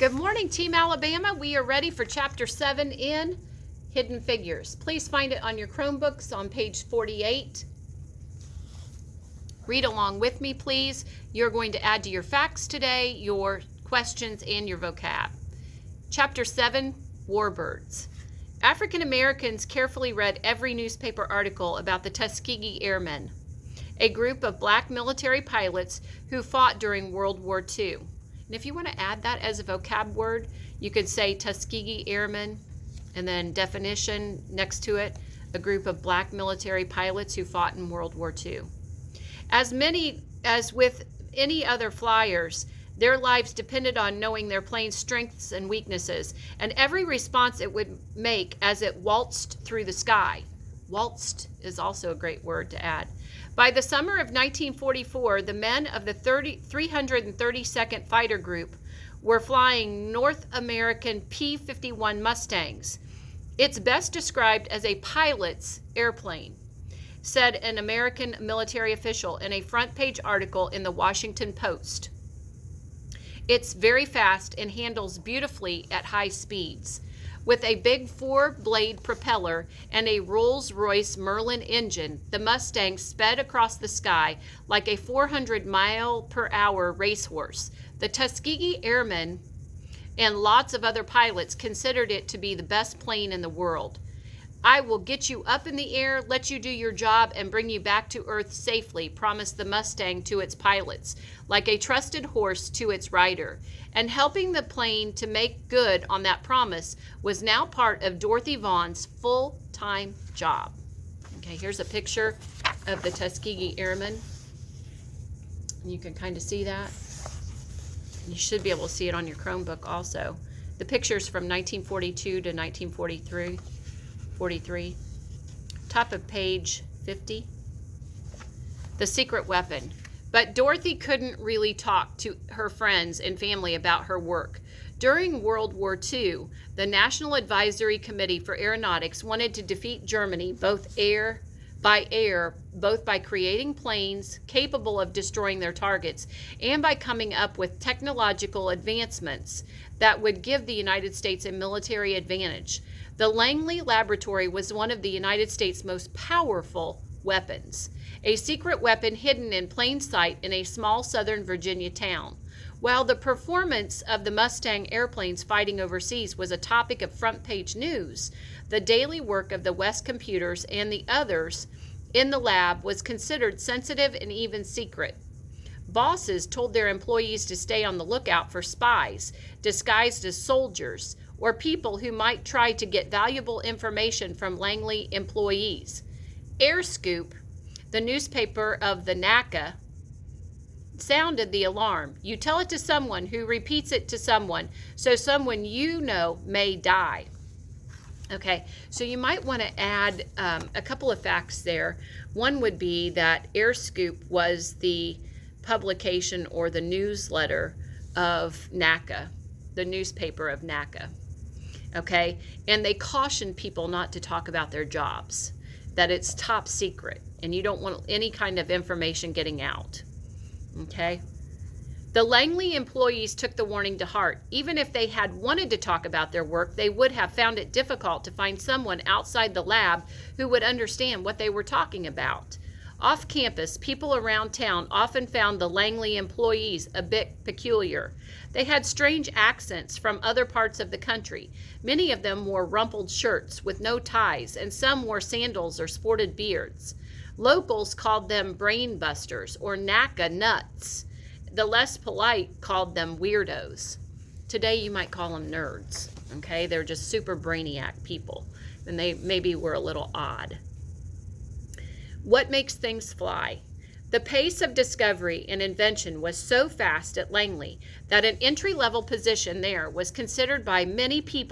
Good morning, Team Alabama. We are ready for Chapter 7 in Hidden Figures. Please find it on your Chromebooks on page 48. Read along with me, please. You're going to add to your facts today, your questions, and your vocab. Chapter 7, Warbirds. African Americans carefully read every newspaper article about the Tuskegee Airmen, a group of black military pilots who fought during World War II. And if you want to add that as a vocab word, you could say Tuskegee Airmen, and then definition next to it, a group of black military pilots who fought in World War II. As with any other flyers, their lives depended on knowing their plane's strengths and weaknesses, and every response it would make as it waltzed through the sky. Waltzed is also a great word to add. By the summer of 1944, the men of the 332nd Fighter Group were flying North American P-51 Mustangs. It's best described as a pilot's airplane, said an American military official in a front-page article in the Washington Post. It's very fast and handles beautifully at high speeds. With a big 4-blade propeller and a Rolls-Royce Merlin engine, the Mustang sped across the sky like a 400-mile-per-hour racehorse. The Tuskegee Airmen and lots of other pilots considered it to be the best plane in the world. "I will get you up in the air, let you do your job, and bring you back to Earth safely," promised the Mustang to its pilots, like a trusted horse to its rider. And helping the plane to make good on that promise was now part of Dorothy Vaughn's full-time job. Okay, here's a picture of the Tuskegee Airmen. You can kind of see that. You should be able to see it on your Chromebook also. The picture's from 1942 to 1943. Top of page 50. The secret weapon. But Dorothy couldn't really talk to her friends and family about her work. During World War II, the National Advisory Committee for Aeronautics wanted to defeat Germany both by creating planes capable of destroying their targets and by coming up with technological advancements that would give the United States a military advantage. The Langley Laboratory was one of the United States' most powerful weapons, a secret weapon hidden in plain sight in a small southern Virginia town. While the performance of the Mustang airplanes fighting overseas was a topic of front-page news, the daily work of the West computers and the others in the lab was considered sensitive and even secret. Bosses told their employees to stay on the lookout for spies disguised as soldiers or people who might try to get valuable information from Langley employees. Air Scoop, the newspaper of the NACA, sounded the alarm. You tell it to someone who repeats it to someone, so someone you know may die. Okay, so you might want to add a couple of facts there. One would be that Air Scoop was the publication or the newsletter of NACA, the newspaper of NACA. Okay, and they cautioned people not to talk about their jobs, that it's top secret, and you don't want any kind of information getting out. Okay? The Langley employees took the warning to heart. Even if they had wanted to talk about their work, they would have found it difficult to find someone outside the lab who would understand what they were talking about. Off campus, people around town often found the Langley employees a bit peculiar. They had strange accents from other parts of the country. Many of them wore rumpled shirts with no ties, and some wore sandals or sported beards. Locals called them brain busters or NACA nuts. The less polite called them weirdos. Today you might call them nerds. Okay, they're just super brainiac people, and they maybe were a little odd. What makes things fly? The pace of discovery and invention was so fast at Langley that an entry-level position there was considered by many people